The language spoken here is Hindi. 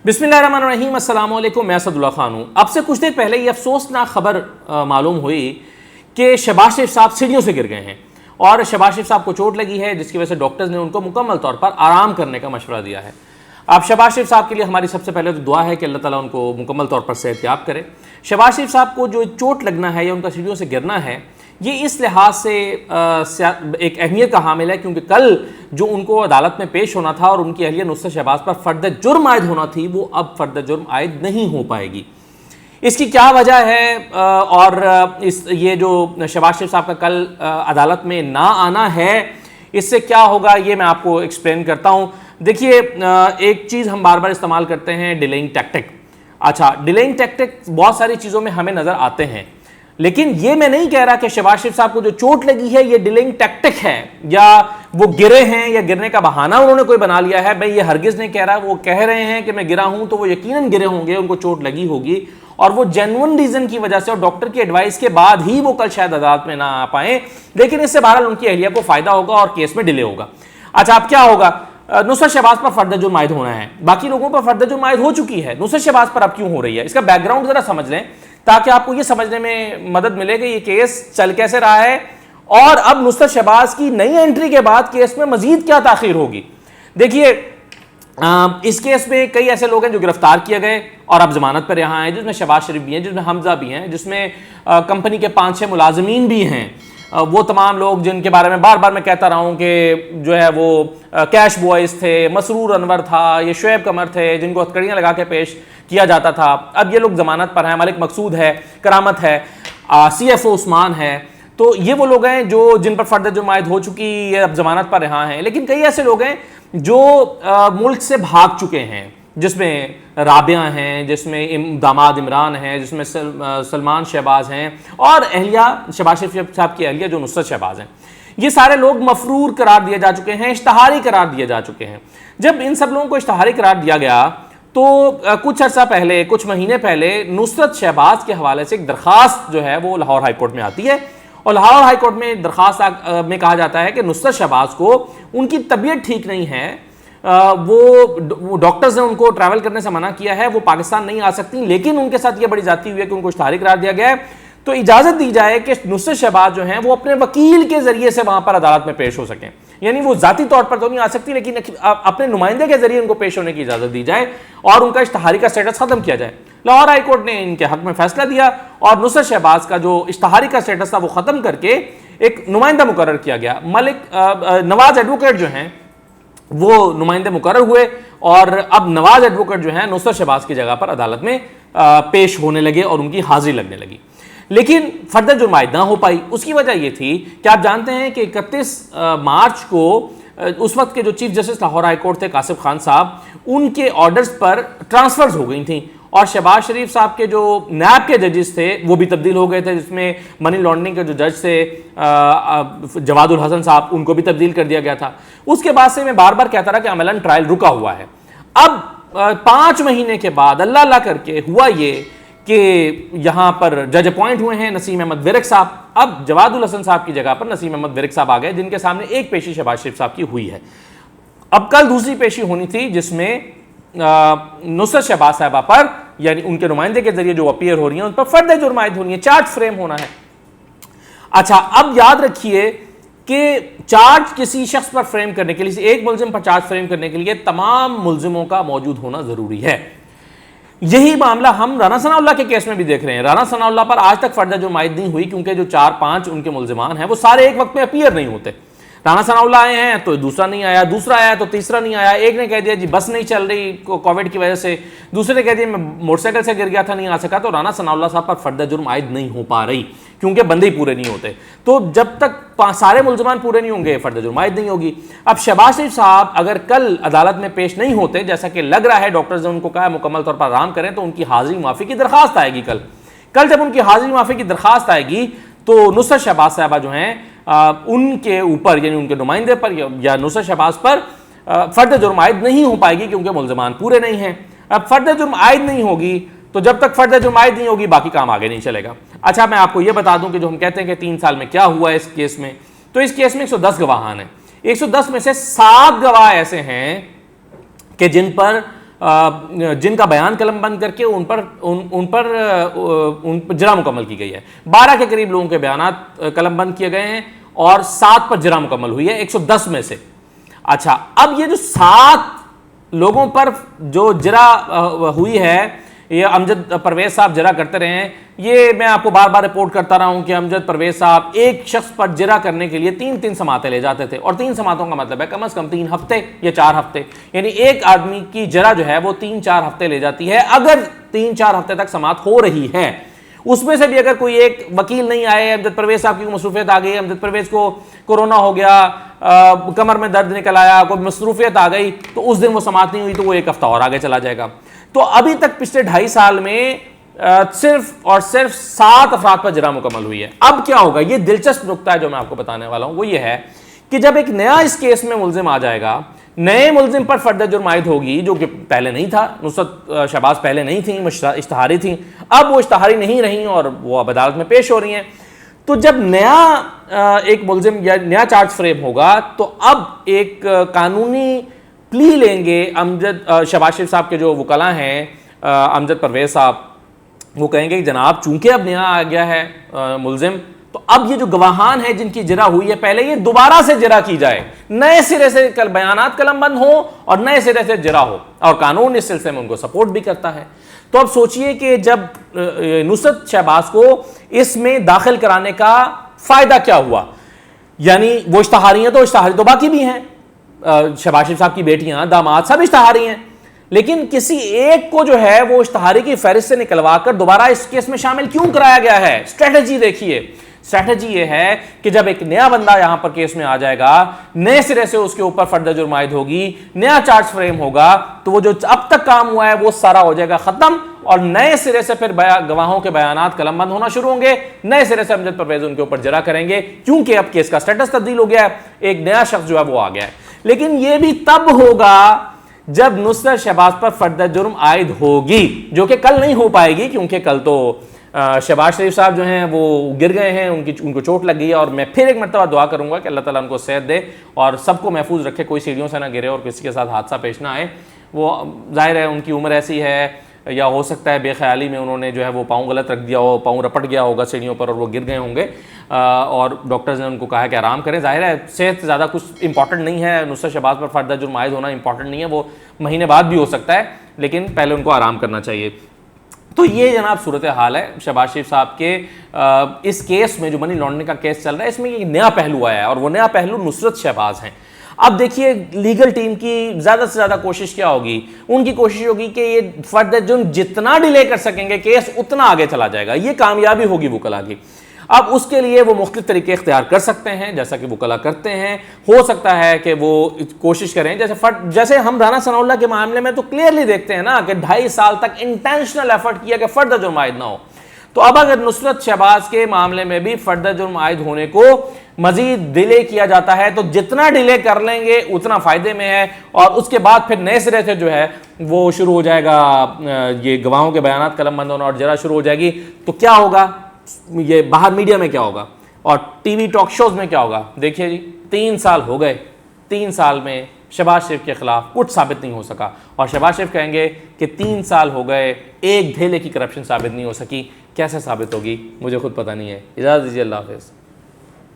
बिस्मिल्लाहिर्रहमानिर्रहीम, अस्सलाम वालेकुम। मैं असदुल्ला खान हूँ। अब से कुछ देर पहले ये अफसोसनाक खबर मालूम हुई कि शहबाज शरीफ साहब सीढ़ियों से गिर गए हैं और शहबाज शरीफ साहब को चोट लगी है, जिसकी वजह से डॉक्टर्स ने उनको मुकम्मल तौर पर आराम करने का मशवरा दिया है। अब शहबाज शरीफ साहब के लिए हमारी सबसे पहले तो दुआ है कि अल्लाह ताला उनको मुकम्मल तौर पर सेहतयाब करे। शहबाज शरीफ साहब को जो चोट लगना है या उनका सीढ़ियों से गिरना है, ये इस लिहाज से एक अहमियत का हामिल है क्योंकि कल जो उनको अदालत में पेश होना था और उनकी अहलिया नुसरत शहबाज पर फ़र्द जुर्म आयद होना थी, वो अब फ़र्द जुर्म आयद नहीं हो पाएगी। इसकी क्या वजह है और ये जो शहबाज शरीफ साहब का कल अदालत में ना आना है, इससे क्या होगा, ये मैं आपको एक्सप्लेन करता हूँ। देखिए, एक चीज़ हम बार बार इस्तेमाल करते हैं, डिलेइंग टैक्टिक। अच्छा, डिलेइंग टैक्टिक बहुत सारी चीज़ों में हमें नज़र आते हैं, लेकिन ये मैं नहीं कह रहा कि शहबाज शरीफ साहब को जो चोट लगी है ये डिलेइंग टैक्टिक है या वो गिरे हैं या गिरने का बहाना उन्होंने कोई बना लिया है। मैं ये हरगिज़ नहीं कह रहा। वो कह रहे हैं कि मैं गिरा हूं तो वो यकीनन गिरे होंगे, उनको चोट लगी होगी और वो जेन्युइन रीज़न की वजह से और डॉक्टर की एडवाइस के बाद ही वो कल शायद अदालत में ना आ पाए, लेकिन इससे बहरहाल उनकी अहलिया को फ़ायदा होगा और केस में डिले होगा। अच्छा, अब क्या होगा, नुसरत शहबाज पर फ़र्द जुर्म आयद होना है, बाकी लोगों पर फ़र्द जुर्म आयद हो चुकी है, नुसरत शहबाज पर अब क्यों हो रही है, इसका बैकग्राउंड ज़रा समझ लें ताकि आपको ये समझने में मदद मिले कि ये केस चल कैसे रहा है और अब नुसरत शहबाज की नई एंट्री के बाद केस में मजीद क्या ताखीर होगी। देखिए, इस केस में कई ऐसे लोग हैं जो गिरफ्तार किए गए और अब जमानत पर यहाँ हैं, जिसमें शहबाज शरीफ भी हैं, जिसमें हमजा भी हैं, जिसमें कंपनी के 5-6 मुलाजमीन भी हैं। वो तमाम लोग जिनके बारे में बार बार मैं कहता रहा हूँ कि जो है वो कैश बॉयज़ थे, मसरूर अनवर था, ये शुएब कमर थे, जिनको हथकड़ियाँ लगा के पेश किया जाता था। अब ये लोग जमानत पर हैं। मलिक मकसूद है, करामत है, CFO उस्मान है। तो ये वो लोग हैं जो जिन पर फ़र्द जुर्म आयद हो चुकी, ये अब जमानत पर यहाँ हैं। लेकिन कई ऐसे लोग हैं जो मुल्क से भाग चुके हैं, जिसमें राबिया हैं, जिसमें दामाद इमरान हैं, जिसमें सलमान शहबाज हैं और अहलिया शहबाज शरीफ साहब की अहलिया जो नुसरत शहबाज हैं। ये सारे लोग मफरूर करार दिए जा चुके हैं, इश्तहारी करार दिए जा चुके हैं। जब इन सब लोगों को इश्तहारी करार दिया गया तो कुछ अर्सा पहले, कुछ महीने पहले नुसरत शहबाज के हवाले से एक दरख्वास्त जो है वो लाहौर हाई कोर्ट में आती है और लाहौर हाई कोर्ट में दरख्वास्त में कहा जाता है कि नुसरत शहबाज को उनकी तबीयत ठीक नहीं है, वो डॉक्टर्स ने उनको ट्रैवल करने से मना किया है, वो पाकिस्तान नहीं आ सकती, लेकिन उनके साथ ये बड़ी जाती हुई है कि उनको इश्तहारी करार दिया गया है, तो इजाज़त दी जाए कि नुसरत शहबाज जो हैं वो अपने वकील के जरिए से वहां पर अदालत में पेश हो सकें। यानी वो जाती तौर पर तो नहीं आ सकती, लेकिन अपने नुमाइंदे के जरिए उनको पेश होने की इजाज़त दी जाए और उनका इश्तहारी का स्टेटस खत्म किया जाए। लाहौर हाई कोर्ट ने इनके हक में फैसला दिया और नुसरत शहबाज का जो इश्तहारी का स्टेटस था वो ख़त्म करके एक नुमाइंदा मुकर्रर किया गया। मलिक नवाज एडवोकेट जो हैं वो नुमाइंदे मुकर्रर हुए और अब नवाज एडवोकेट जो है नुसरत शहबाज की जगह पर अदालत में पेश होने लगे और उनकी हाजिरी लगने लगी, लेकिन फर्द जुर्म आयद ना हो पाई। उसकी वजह यह थी कि आप जानते हैं कि 31 मार्च को उस वक्त के जो chief justice Lahore high court थे कासिफ खान साहब, उनके ऑर्डर्स पर ट्रांसफर्स हो गई थी और शहबाज शरीफ साहब के जो नैब के जजेस थे वो भी तब्दील हो गए थे, जिसमें मनी लॉन्ड्रिंग के जो जज थे जवादुल हसन साहब, उनको भी तब्दील कर दिया गया था। उसके बाद से मैं बार बार कहता रहा कि अमलन ट्रायल रुका हुआ है। अब 5 महीने के बाद अल्लाह अल्लाह करके हुआ ये कि यहाँ पर जज अपॉइंट हुए हैं नसीम अहमद विरक साहब। अब जवादुल हसन साहब की जगह पर नसीम अहमद विरक साहब आ गए, जिनके सामने एक पेशी शहबाज शरीफ साहब की हुई है। अब कल दूसरी पेशी होनी थी जिसमें नुसरत शहबाज साहबा पर, यानी उनके नुमाइंदे के जरिए जो अपीयर हो रही है उन पर फर्द जुर्म आयद होनी है, चार्ज फ्रेम होना है। अच्छा, अब याद रखिए कि चार्ज किसी शख्स पर फ्रेम करने के लिए, एक मुल्जिम पर चार्ज फ्रेम करने के लिए तमाम मुल्जिमों का मौजूद होना जरूरी है। यही मामला हम राना सनाउल्लाह के केस में भी देख रहे हैं। राना सनाउल्लाह पर आज तक फर्द जुर्म आयद नहीं हुई क्योंकि जो 4-5 उनके मुल्जिमान हैं वो सारे एक वक्त में अपीयर नहीं होते। राना सनाउल्लाह आए हैं तो दूसरा नहीं आया, दूसरा आया तो तीसरा नहीं आया, एक ने कह दिया जी बस नहीं चल रही कोविड की वजह से, दूसरे ने कह दिया मैं मोटरसाइकिल से गिर गया था नहीं आ सका। तो राना सनाउल्लाह साहब पर फर्द जुर्म आयद नहीं हो पा रही क्योंकि बंदे ही पूरे नहीं होते। तो जब तक सारे मुल्जिमान पूरे नहीं होंगे फर्द जुर्म आयद नहीं होगी। अब शहबाज शरीफ साहब अगर कल अदालत में पेश नहीं होते, जैसा कि लग रहा है डॉक्टर्स ने उनको कहा है मुकम्मल तौर पर आराम करें, तो उनकी हाजिरी माफ़ी की दरख्वास्त आएगी कल जब उनकी हाजिरी माफ़ी की दरख्वास्त आएगी तो नुसरत शहबाज साहबा जो हैं उनके ऊपर, यानी उनके नुमाइंदे पर या नुसरत शहबाज पर फर्द जुर्म आयद नहीं हो पाएगी क्योंकि मुल्जिमान पूरे नहीं हैं। अब फर्द जुर्म आयद नहीं होगी तो जब तक फर्द जुर्म आयद नहीं होगी बाकी काम आगे नहीं चलेगा। अच्छा, मैं आपको यह बता दूं कि जो हम कहते हैं कि 3 साल में क्या हुआ है इस केस में, तो इस केस में 110 गवाहान हैं। 110 में से 7 गवाह ऐसे हैं कि जिन पर जिनका बयान कलमबंद करके उन पर जरा मुकम्मल की गई है। 12 के करीब लोगों के बयान कलमबंद किए गए हैं और 7 पर जरा मुकम्मल हुई है 110 में से। अच्छा, अब ये जो 7 लोगों पर जो जरा हुई है, ये अमजद परवेज साहब जरा करते रहे हैं। ये मैं आपको बार बार रिपोर्ट करता रहा हूं कि अमजद परवेज साहब एक शख्स पर जरा करने के लिए 3-3 समातें ले जाते थे, और 3 समातों का मतलब है कम से कम 3 हफ्ते या 4 हफ्ते, यानी एक आदमी की जरा जो है वो 3-4 हफ्ते ले जाती है। अगर 3-4 हफ्ते तक समात हो रही है, उसमें से भी अगर कोई एक वकील नहीं आए, अमजद परवेज साहब की मसरूफियत आ गई, अमजद परवेज को कोरोना हो गया, कमर में दर्द निकल आया, कोई मसरूफियत आ गई, तो उस दिन वो समात नहीं हुई तो वो एक हफ्ता और आगे चला जाएगा। तो अभी तक पिछले 2.5 साल में सिर्फ और सिर्फ 7 अफराद पर जरा मुकम्मल हुई है। अब क्या होगा, ये दिलचस्प नुकता है जो मैं आपको बताने वाला हूं, वो ये है कि जब एक नया इस केस में मुलजिम आ जाएगा, नए मुलजिम पर फर्द जुर्म आयद होगी, जो कि पहले नहीं था। नुसरत शहबाज पहले नहीं थी, इश्तहारी थी, अब वो इश्तहारी नहीं रही और वो अब अदालत में पेश हो रही हैं। तो जब नया एक मुलजिम या नया चार्ज फ्रेम होगा, तो अब एक कानूनी प्ली लेंगे शहबाज शरीफ साहब के जो वकला हैं, अमजद परवेज साहब, वो कहेंगे कि जनाब चूंकि अब नया आ गया है मुलजिम, तो अब ये जो गवाहान है जिनकी जरा हुई है पहले, ये दोबारा से जरा की जाए, नए सिरे से बयानात कलमबंद हो और नए सिरे से जरा हो, और कानून इस सिलसिले में उनको सपोर्ट भी करता है। तो अब सोचिए कि जब नुसरत शहबाज को इसमें दाखिल कराने का फायदा क्या हुआ, यानी वो इश्तहारी हैं तो इश्तहारी तो बाकी भी हैं, शहबाज शरीफ साहब की बेटियां, दामाद सब इश्तहारी हैं, लेकिन किसी एक को जो है वो इश्तहारी की फहरिस्त से निकलवा कर दोबारा इस केस में शामिल क्यों कराया गया है। स्ट्रेटजी देखिए, स्ट्रेटजी ये है कि जब एक नया बंदा यहां पर केस में आ जाएगा, नए सिरे से उसके ऊपर फर्द जुर्म आयद होगी, नया चार्ज फ्रेम होगा, तो वो जो अब तक काम हुआ है वो सारा हो जाएगा खत्म, और नए सिरे से फिर गवाहों के बयानात कलमबंद होना शुरू होंगे, नए सिरे से अमजद परवेज उनके ऊपर जरा करेंगे, क्योंकि अब केस का स्टेटस तब्दील हो गया है, एक नया शख्स जो है वो आ गया है। लेकिन यह भी तब होगा जब नुसरत शहबाज पर फर्द जुर्म आयद होगी, जो कि कल नहीं हो पाएगी, क्योंकि कल तो शहबाज शरीफ साहब जो हैं वो गिर गए हैं, उनको चोट लग गई है। और मैं फिर एक मरतबा दुआ करूंगा कि अल्लाह ताला उनको सेहत दे और सबको महफूज रखे, कोई सीढ़ियों से ना गिरे और किसी के साथ हादसा पेश ना आए। वो जाहिर है उनकी उम्र ऐसी है, या हो सकता है बेख्याली में उन्होंने जो है वो पाँव गलत रख दिया हो, पाँव रपट गया होगा सीढ़ियों पर और वो गिर गए होंगे, और डॉक्टर्स ने उनको कहा कि आराम करें। जाहिर है सेहत ज़्यादा कुछ इंपॉर्टेंट नहीं है, नुसरत शहबाज पर फर्द जुर्म आयद होना इंपॉर्टेंट नहीं है, वो महीने बाद भी हो सकता है, लेकिन पहले उनको आराम करना चाहिए। तो ये जनाब सूरत हाल है शहबाज शरीफ साहब के इस केस में, जो मनी लॉन्ड्रिंग का केस चल रहा है, इसमें एक नया पहलू आया है, और वो नया पहलू नुसरत शहबाज हैं। अब देखिए लीगल टीम की ज़्यादा से ज़्यादा कोशिश क्या होगी, उनकी कोशिश होगी कि ये फर्द जुर्म जितना डिले कर सकेंगे केस उतना आगे चला जाएगा, ये कामयाबी होगी वकला की। अब उसके लिए वो मुख्तलिफ तरीके इख्तियार कर सकते हैं, जैसा कि वकला करते हैं। हो सकता है कि वो कोशिश करें, जैसे हम राना सनाउल्लाह के मामले में तो क्लियरली देखते हैं ना कि 2.5 साल तक इंटेंशनल एफर्ट किया कि फर्द जुर्म आयद ना हो। तो अब अगर नुसरत शहबाज के मामले में भी फर्द जुर्म आयद होने को मजीद डिले किया जाता है, तो जितना डिले कर लेंगे उतना फायदे में है, और उसके बाद फिर नए सिरे से जो है वो शुरू हो जाएगा, ये गवाहों के बयानात कलमबंद होना और जरा शुरू हो जाएगी। तो क्या होगा, ये बाहर मीडिया में क्या होगा और टीवी टॉक शोज में क्या होगा। देखिए जी, 3 साल हो गए, 3 साल में शहबाज शरीफ के खिलाफ कुछ साबित नहीं हो सका, और शहबाज शरीफ कहेंगे कि 3 साल हो गए, एक धेले की करप्शन साबित नहीं हो सकी। कैसे साबित होगी मुझे खुद पता नहीं है। इजाज़त दीजिए, अल्लाह हाफ़िज़।